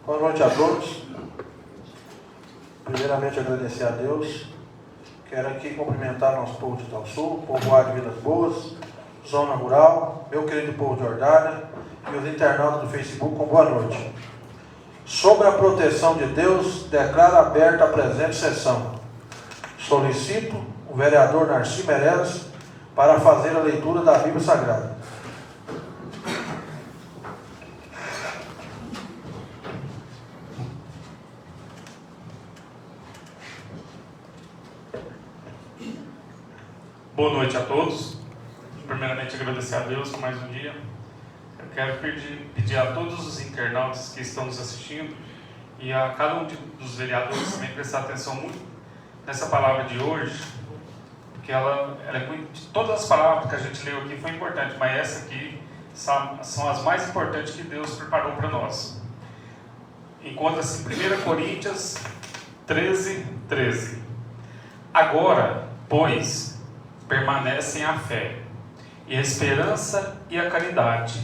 Boa noite a todos. Primeiramente agradecer a Deus. Quero aqui cumprimentar nosso povo de Itaúsu, povoado de Vilas Boas, zona rural, meu querido povo de Ordália e os internautas do Facebook, com boa noite. Sobre a proteção de Deus, declaro aberta a presente sessão. Solicito o vereador Narci Meireles para fazer a leitura da Bíblia Sagrada. Boa noite a todos. Primeiramente agradecer a Deus por mais um dia. Eu quero pedir a todos os internautas que estão nos assistindo e a cada um dos vereadores também prestar atenção muito nessa palavra de hoje, porque ela é muito, de todas as palavras que a gente leu aqui foi importante, mas essa aqui são as mais importantes que Deus preparou para nós. Encontra-se em 1 Coríntios 13:13. Agora, pois, permanecem a fé, e a esperança e a caridade.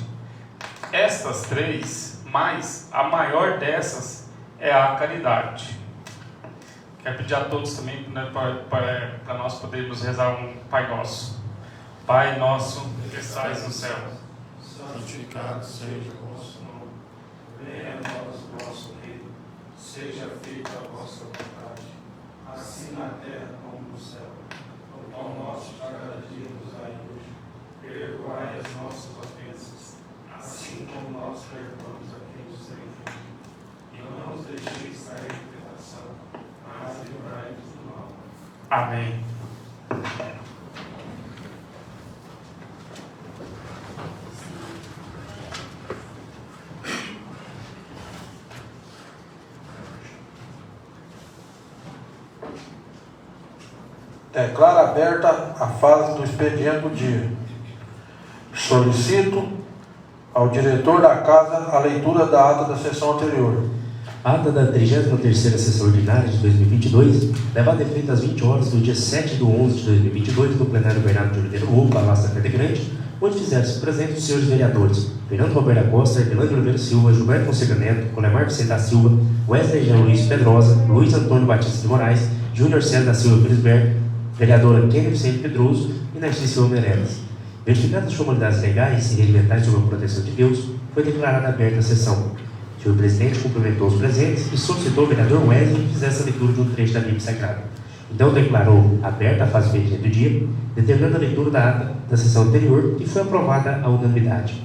Estas três, mas a maior dessas é a caridade. Quero pedir a todos também, né, para nós podermos rezar um Pai Nosso. Pai nosso, que estais no céu, santificado seja o vosso nome. Venha a nós o vosso reino. Seja feita a vossa vontade, assim na terra como no céu. O pão nosso de cada dia nos dai hoje. Perdoai as nossas ofensas, assim como nós perdoamos a quem nos tem ofendido. E não nos deixeis cair em tentação, mas livrai-nos do mal. Amém. Declaro aberta a fase do expediente do dia. Solicito ao diretor da casa a leitura da ata da sessão anterior. Ata da 33ª Sessão Ordinária de 2022, levada a efeito às 20 horas do dia 7/11 de 2022, no plenário Bernardo de Oliveira Lobo, Palácio da Pedra Grande, onde fizeram-se presentes os senhores vereadores Fernando Roberto Costa, Erdelândia Oliveira Silva, Gilberto Fonseca Neto, Colemar Vicente da Silva, Wesley Jean Luiz Pedrosa, Luiz Antônio Batista de Moraes, Júnior César da Silva Felisberto, vereadora Kênia Vicente Pedroso e Narci Silva Meireles. Verificadas as formalidades legais e regimentais sobre a proteção de Deus, foi declarada aberta a sessão. O senhor presidente cumprimentou os presentes e solicitou ao vereador Wesley que fizesse a leitura de um trecho da Bíblia Sagrada. Então declarou aberta a fase expediente do dia, determinando a leitura da ata da sessão anterior, que foi aprovada à unanimidade.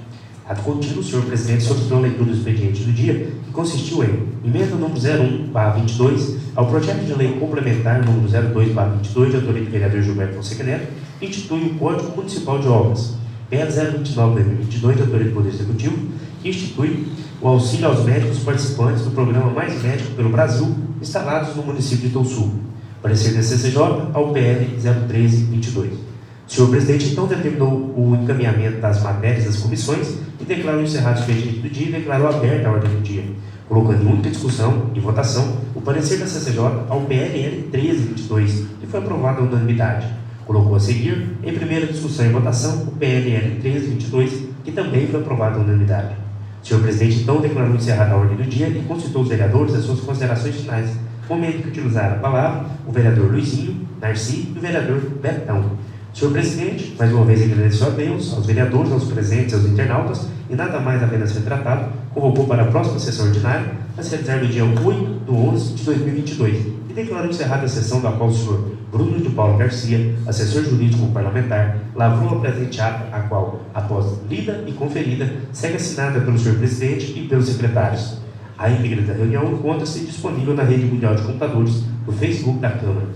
Ato contínuo, o senhor presidente solicitou a leitura do expediente do dia, que consistiu em emenda número 01/22 ao projeto de lei complementar número 02/22, de autoria do vereador Gilberto Fonseca Neto, que institui o Código Municipal de Obras, PL 029/2022, de autoria do Poder Executivo, que institui o auxílio aos médicos participantes do programa Mais Médico pelo Brasil, instalados no município de Itaúsu. Parecer da CCJ ao PL 013/22. O senhor presidente então determinou o encaminhamento das matérias das comissões e declarou encerrado o expediente do dia e declarou aberta a ordem do dia, colocando em única discussão e votação o parecer da CCJ ao PLL 13/22, que foi aprovado à unanimidade. Colocou a seguir, em primeira discussão e votação, o PLL 13/22, que também foi aprovado à unanimidade. O senhor presidente então declarou encerrada a ordem do dia e consultou os vereadores as suas considerações finais, momento que utilizaram a palavra o vereador Luizinho, Narci e o vereador Betão. Senhor presidente, mais uma vez agradeceu a Deus, aos vereadores, aos presentes, aos internautas, e nada mais havendo a ser tratado, convocou para a próxima sessão ordinária, a se realizar no dia 8/11 de 2022, e declarou encerrada a sessão da qual o senhor Bruno de Paulo Garcia, assessor jurídico parlamentar, lavrou a presente ata, a qual, após lida e conferida, segue assinada pelo senhor presidente e pelos secretários. A íntegra da reunião encontra-se disponível na rede mundial de computadores do Facebook da Câmara.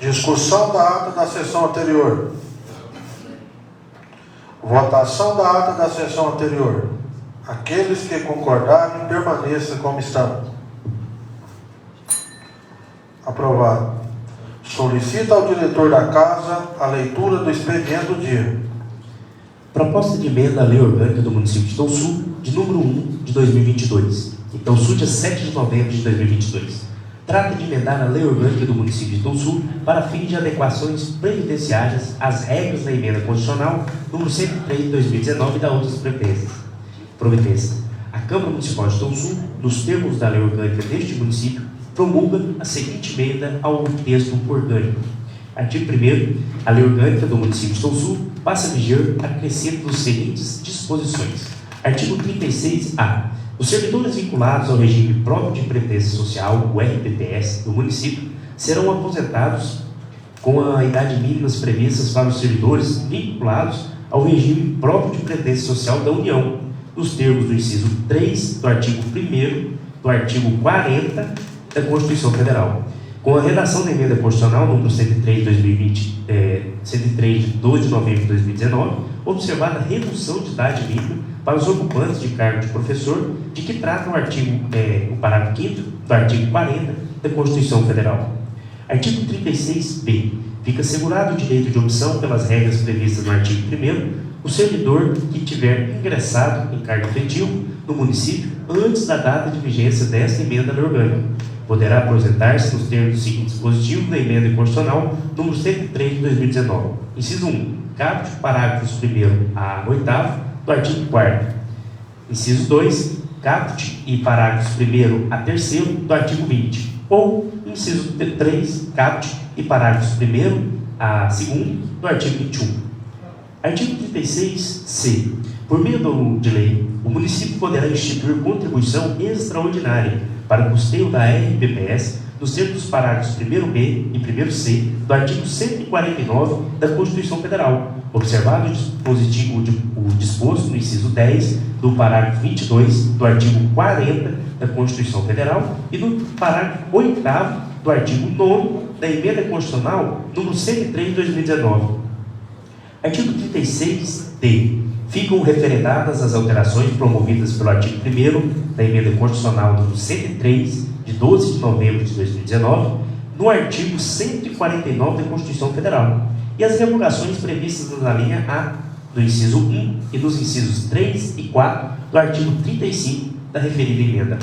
Discussão da ata da sessão anterior. Votação da ata da sessão anterior. Aqueles que concordarem, permaneçam como estão. Aprovado. Solicita ao diretor da casa a leitura do expediente do dia. Proposta de emenda à Lei Orgânica do Município de Itaúsu, de número 1 de 2022. Itaúsu, dia 7 de novembro de 2022. trata de emendar a Lei Orgânica do município de Itaúsu para fins de adequações previdenciárias às regras da Emenda Constitucional número 103 de 2019 e da outras providências. A Câmara Municipal de Itaúsu, nos termos da Lei Orgânica deste município, promulga a seguinte emenda ao texto orgânico. Artigo 1º. A Lei Orgânica do município de Itaúsu passa a viger acrescido dos seguintes disposições. Artigo 36-A. Os servidores vinculados ao regime próprio de previdência social, o RPPS, do município, serão aposentados com a idade mínimas previstas para os servidores vinculados ao regime próprio de previdência social da União, nos termos do inciso 3 do artigo 1º do artigo 40 da Constituição Federal. Com a redação da emenda constitucional número 103 de 2 de novembro de 2019, observada a redução de idade mínima para os ocupantes de cargo de professor, de que trata o parágrafo 5º do artigo 40 da Constituição Federal. Artigo 36b. Fica assegurado o direito de opção pelas regras previstas no artigo 1º, o servidor que tiver ingressado em cargo efetivo no município antes da data de vigência desta emenda orgânica. Poderá aposentar-se nos termos do seguinte dispositivo da emenda constitucional número 103 de 2019. Inciso 1. Caput, parágrafos 1º a 8º do artigo 4º. Inciso 2. Caput e parágrafos 1º a 3º do artigo 20. Ou, inciso 3. Caput e parágrafos 1º a 2º do artigo 21. Artigo 36c. Por meio de lei, o município poderá instituir contribuição extraordinária para o custeio da RPPS nos termos dos parágrafos 1º-B e 1º-C do artigo 149 da Constituição Federal, observado o disposto no inciso 10 do parágrafo 22 do artigo 40 da Constituição Federal e do parágrafo 8º do artigo 9º da Emenda Constitucional número 103 de 2019. Artigo 36d. Ficam referendadas as alterações promovidas pelo artigo 1º da Emenda Constitucional número 103, de 12 de novembro de 2019, no artigo 149 da Constituição Federal, e as revogações previstas na linha A do inciso 1 e dos incisos 3 e 4 do artigo 35 da referida emenda.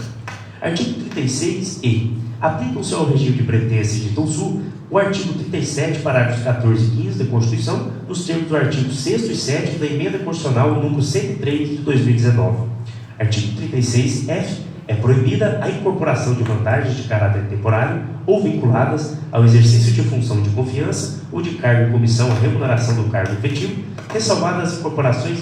Artigo 36e. Aplicam-se ao regime de previdência de Itaúsu o artigo 37, parágrafos 14 e 15 da Constituição, nos termos do artigo 6º e 7º da Emenda Constitucional número 103 de 2019. Artigo 36f. É proibida a incorporação de vantagens de caráter temporário ou vinculadas ao exercício de função de confiança ou de cargo em comissão à remuneração do cargo efetivo, ressalvadas as incorporações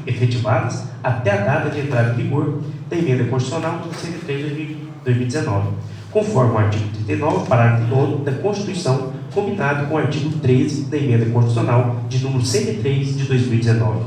efetivadas até a data de entrada em vigor da Emenda Constitucional número 103 de 2019, conforme o artigo 39, parágrafo 9 da Constituição, combinado com o artigo 13 da Emenda Constitucional de número 103 de 2019.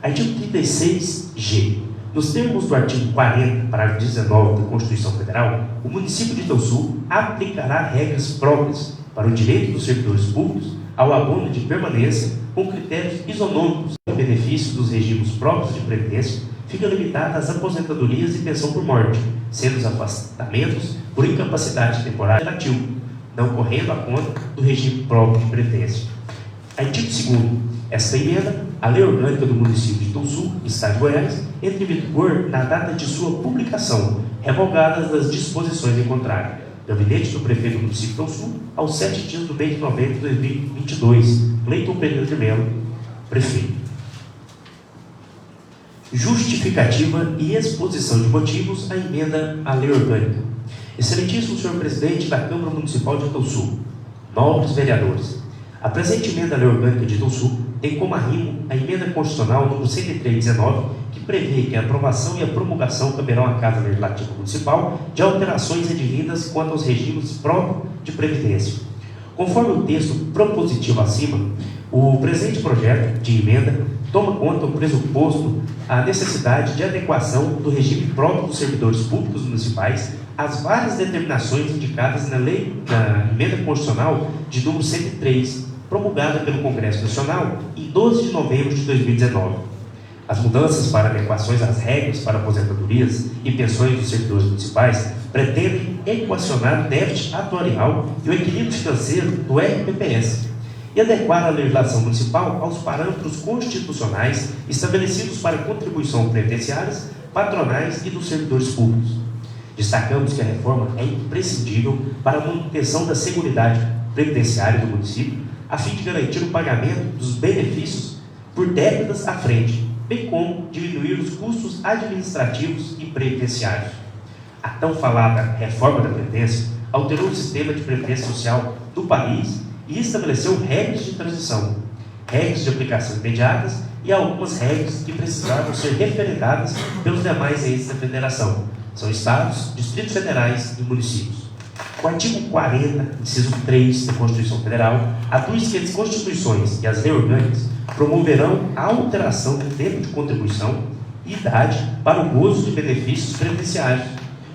Artigo 36g. Nos termos do artigo 40, parágrafo 19 da Constituição Federal, o município de Itaúsu aplicará regras próprias para o direito dos servidores públicos ao abono de permanência com critérios isonômicos. O benefício dos regimes próprios de previdência fica limitado às aposentadorias e pensão por morte, sendo os afastamentos por incapacidade temporária relativo, não correndo a conta do regime próprio de previdência. Artigo 2º. Esta emenda, a Lei Orgânica do município de Itaúsu, Estado de Goiás, entra em vigor na data de sua publicação, revogadas as disposições em contrário. Gabinete do Prefeito do município de Itaúsu, aos 7 dias do mês de novembro de 2022. Cleiton Pereira de Melo, Prefeito. Justificativa e exposição de motivos à emenda à Lei Orgânica. Excelentíssimo Senhor Presidente da Câmara Municipal de Itaúsu, nobres vereadores, a presente emenda à Lei Orgânica de Itaúsu tem como arrimo a Emenda Constitucional número 103/19, que prevê que a aprovação e a promulgação caberão à Casa Legislativa Municipal de alterações advindas quanto aos regimes próprios de previdência. Conforme o texto propositivo acima, o presente projeto de emenda toma conta do pressuposto a necessidade de adequação do regime próprio dos servidores públicos municipais às várias determinações indicadas na Emenda Constitucional de número 103, promulgada pelo Congresso Nacional em 12 de novembro de 2019. As mudanças para adequações às regras para aposentadorias e pensões dos servidores municipais pretendem equacionar o déficit atuarial e o equilíbrio financeiro do RPPS e adequar a legislação municipal aos parâmetros constitucionais estabelecidos para contribuição previdenciárias, patronais e dos servidores públicos. Destacamos que a reforma é imprescindível para a manutenção da seguridade previdenciária do município, a fim de garantir o pagamento dos benefícios por décadas à frente, bem como diminuir os custos administrativos e previdenciários. A tão falada reforma da Previdência alterou o sistema de previdência social do país e estabeleceu regras de transição, regras de aplicação imediatas e algumas regras que precisavam ser referendadas pelos demais entes da Federação. São estados, distritos federais e municípios. O artigo 40, inciso 3 da Constituição Federal, aduz que as constituições e as leis orgânicas promoverão a alteração do tempo de contribuição e idade para o gozo de benefícios previdenciários.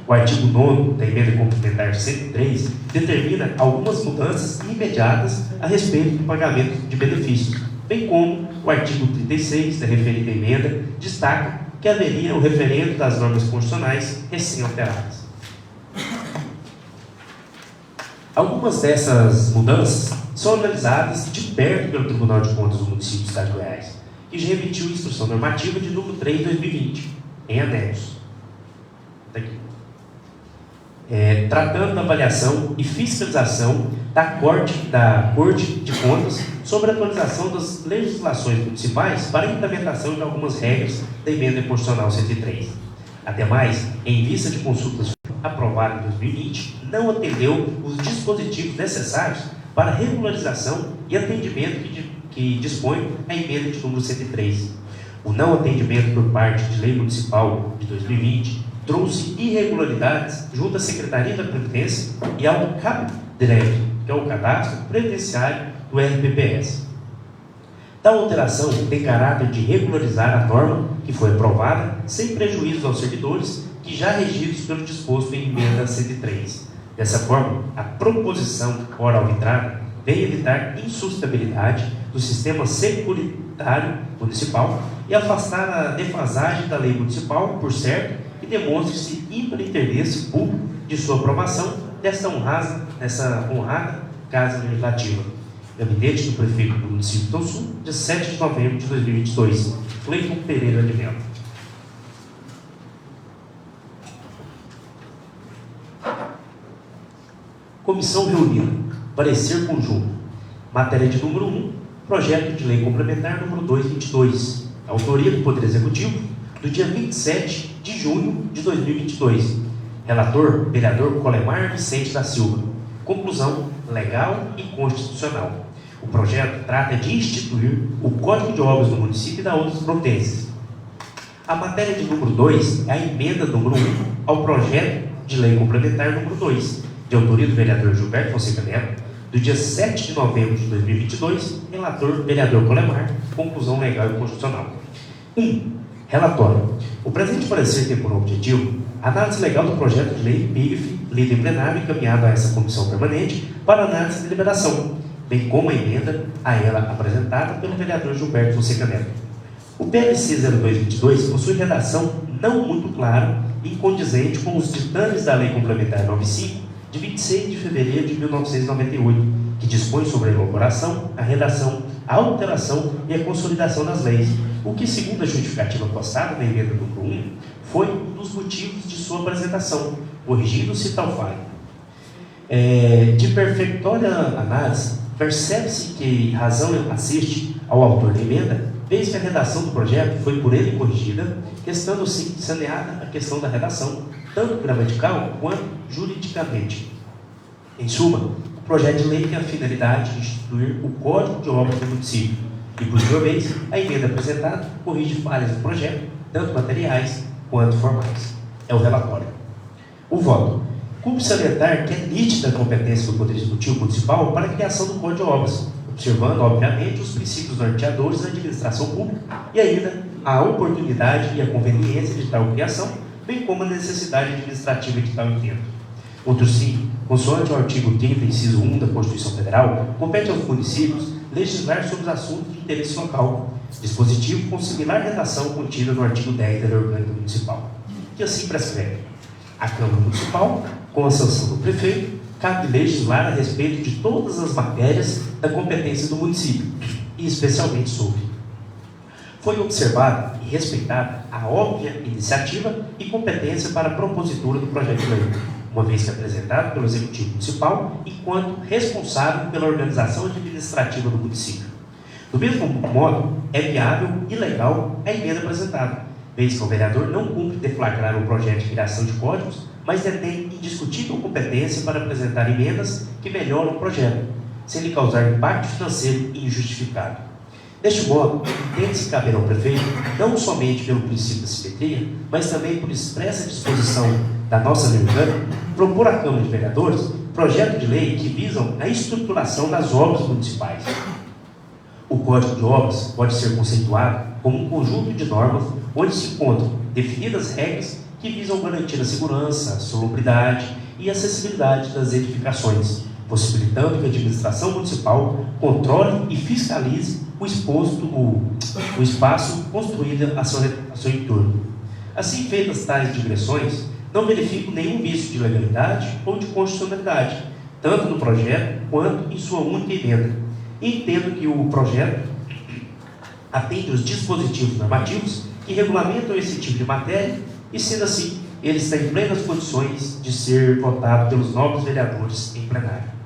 O artigo 9 da Emenda Complementar 103 determina algumas mudanças imediatas a respeito do pagamento de benefícios, bem como o artigo 36 da referida emenda destaca que haveria o referendo das normas constitucionais recém-alteradas. Algumas dessas mudanças são analisadas de perto pelo Tribunal de Contas do município do Estado de Goiás, que já emitiu a instrução normativa de número 3 de 2020, em anexo. Tratando da avaliação e fiscalização da Corte de Contas sobre a atualização das legislações municipais para a implementação de algumas regras da Emenda Constitucional 103. Ademais, em vista de consultas aprovada em 2020, não atendeu os dispositivos necessários para regularização e atendimento que dispõe a emenda de número 103. O não atendimento por parte de lei municipal de 2020 trouxe irregularidades junto à Secretaria da Previdência e ao CAPDREV, que é o Cadastro Previdenciário do RPPS. Tal alteração tem caráter de regularizar a norma que foi aprovada sem prejuízo aos servidores que já regidos pelo disposto em emenda 103. Dessa forma, a proposição ora arbitrada vem evitar insustentabilidade do sistema securitário municipal e afastar a defasagem da lei municipal, por certo, e demonstre-se ímpar interesse público de sua aprovação nessa honrada Casa Legislativa. Gabinete do Prefeito do município de Itaúsu, dia 7 de novembro de 2022. Cleiton Pereira de Mello. Comissão reunida. Parecer conjunto. Matéria de número 1. Projeto de lei complementar número 222. Autoria do Poder Executivo, do dia 27 de junho de 2022. Relator, vereador Colemar Vicente da Silva. Conclusão legal e constitucional. O projeto trata de instituir o Código de Obras do município e da outras providências. A matéria de número 2 é a emenda número 1 ao projeto de lei complementar número 2, de autoria do vereador Gilberto Fonseca Neto, do dia 7 de novembro de 2022, relator vereador Colemar, conclusão legal e constitucional. 1. Relatório. O presente parecer tem por objetivo a análise legal do projeto de lei PIF, lido em plenário e encaminhado a essa comissão permanente para análise e deliberação, bem como a emenda a ela apresentada pelo vereador Gilberto Fonseca Neto. O PLC 0222 possui redação não muito clara e incondizente com os ditames da Lei Complementar 95, de 26 de fevereiro de 1998, que dispõe sobre a elaboração, a redação, a alteração e a consolidação das leis, o que, segundo a justificativa postada na emenda número 1, foi um dos motivos de sua apresentação, corrigindo-se tal falha. De perfeitória análise, percebe-se que razão assiste ao autor da emenda, desde que a redação do projeto foi por ele corrigida, estando sim saneada a questão da redação, tanto gramatical quanto juridicamente. Em suma, o projeto de lei tem a finalidade de instituir o Código de Obras do município e, por sua vez, a emenda apresentada corrige falhas do projeto, tanto materiais quanto formais. É o relatório. O voto. Cumpre salientar que é nítida a competência do Poder Executivo Municipal para a criação do Código de Obras, observando, obviamente, os princípios norteadores da administração pública e ainda a oportunidade e a conveniência de tal criação, bem como a necessidade administrativa de tal intento. Outro sim, consoante o artigo 30, inciso 1 da Constituição Federal, compete aos municípios legislar sobre os assuntos de interesse local, dispositivo com similar redação contida no artigo 10 da Lei Orgânica Municipal, que assim prescreve: a Câmara Municipal, com a sanção do prefeito, cabe legislar a respeito de todas as matérias da competência do município, e especialmente sobre foi observada e respeitada a óbvia iniciativa e competência para a propositura do projeto de lei, uma vez que apresentado pelo Executivo Municipal enquanto responsável pela organização administrativa do município. Do mesmo modo, é viável e legal a emenda apresentada, vez que o vereador não cumpre deflagrar o projeto de criação de códigos, mas detém indiscutível competência para apresentar emendas que melhoram o projeto, sem lhe causar impacto financeiro injustificado. Deste modo, entende-se caber ao prefeito, não somente pelo princípio da simetria, mas também por expressa disposição da nossa lei orgânica, propor à Câmara de Vereadores projeto de lei que visam a estruturação das obras municipais. O Código de Obras pode ser conceituado como um conjunto de normas onde se encontram definidas regras que visam garantir a segurança, a salubridade e a acessibilidade das edificações, possibilitando que a administração municipal controle e fiscalize o espaço construído a seu entorno. Assim feitas tais digressões, não verifico nenhum vício de legalidade ou de constitucionalidade, tanto no projeto quanto em sua única emenda. E entendo que o projeto atende os dispositivos normativos que regulamentam esse tipo de matéria e, sendo assim, ele está em plenas condições de ser votado pelos nobres vereadores em plenário.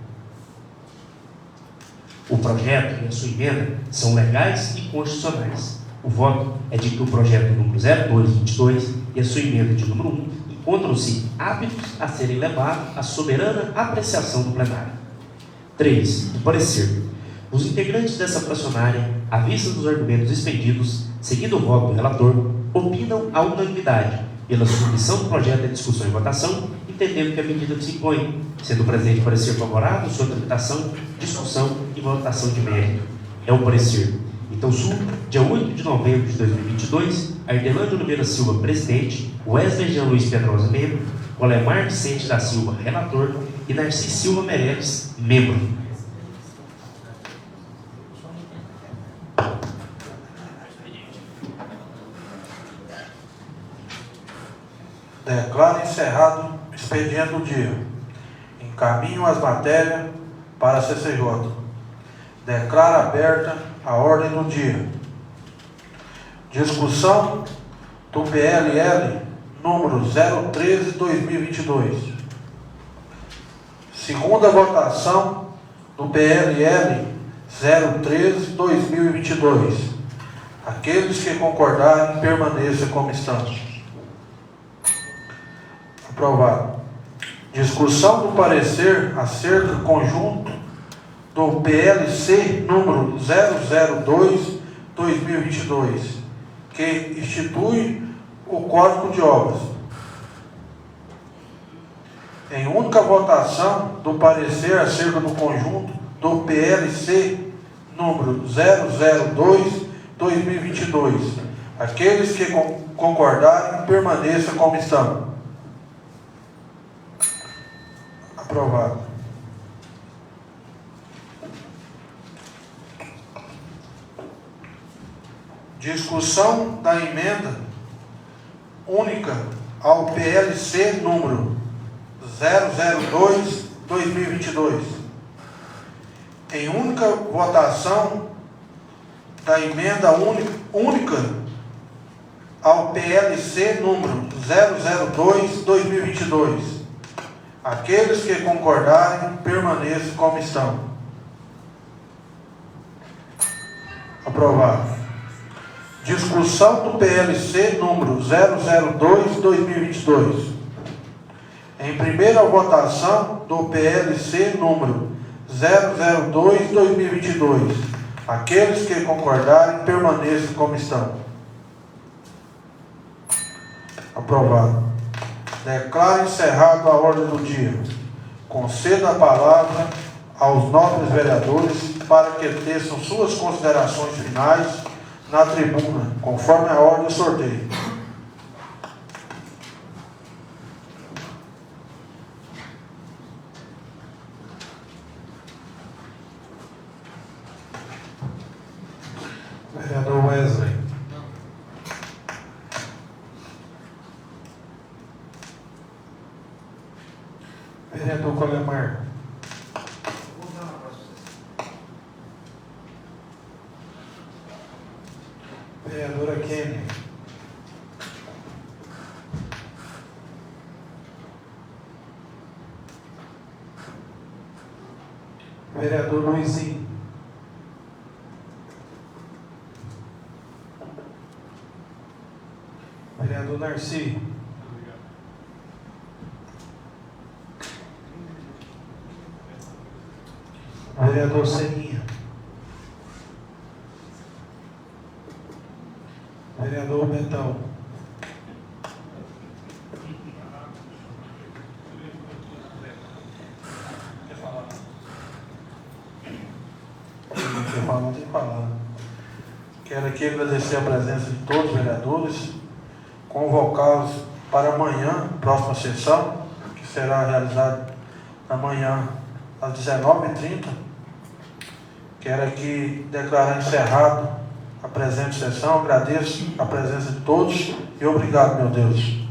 O projeto e a sua emenda são legais e constitucionais. O voto é de que o projeto número 0222 e a sua emenda de número 1 encontram-se aptos a serem levados à soberana apreciação do plenário. 3. O parecer. Os integrantes dessa fracionária, à vista dos argumentos expendidos, seguindo o voto do relator, opinam à unanimidade pela submissão do projeto à discussão e votação, entendendo que a medida que se impõe, sendo presente parecer favorável, sua tramitação, discussão e votação de mérito. É o parecer. Então, dia 8 de novembro de 2022, Ardelândia Oliveira Silva, presidente, Wesley Jean Luiz Pedrosa, membro, Colemar Vicente da Silva, relator, e Narciso Silva Meirelles, membro. Declaro encerrado o expediente do dia. Encaminho as matérias para a CCJ. Declaro aberta a ordem do dia. Discussão do PLL número 013/2022. Segunda votação do PLL 013/2022. Aqueles que concordarem, permaneçam como estão. Aprovado. Discussão do parecer acerca do conjunto do PLC número 002/2022, que institui o Código de Obras. Em única votação do parecer acerca do conjunto do PLC número 002/2022. Aqueles que concordarem, permaneçam como estão. Aprovado. Discussão da emenda única ao PLC número 002/2022. Em única votação da emenda única ao PLC número 002/2022. Aqueles que concordarem, permaneçam como estão. Aprovado. Discussão do PLC número 002/2022. Em primeira votação do PLC número 002/2022. Aqueles que concordarem, permaneçam como estão. Aprovado. Declaro encerrado a ordem do dia. Concedo a palavra aos nobres vereadores para que teçam suas considerações finais na tribuna, conforme a ordem do sorteio. Vereador Wesley. Vereador Colemar. Vereadora Kênia. Vereador Luizinho. Vereador Narci. Vereador Seninha. Vereador Betão. Não tem que falar. Quero aqui agradecer a presença de todos os vereadores, convocá-los para amanhã, próxima sessão, que será realizada amanhã às 19h30. Quero aqui declarar encerrado a presente sessão. Agradeço a presença de todos e obrigado, meu Deus.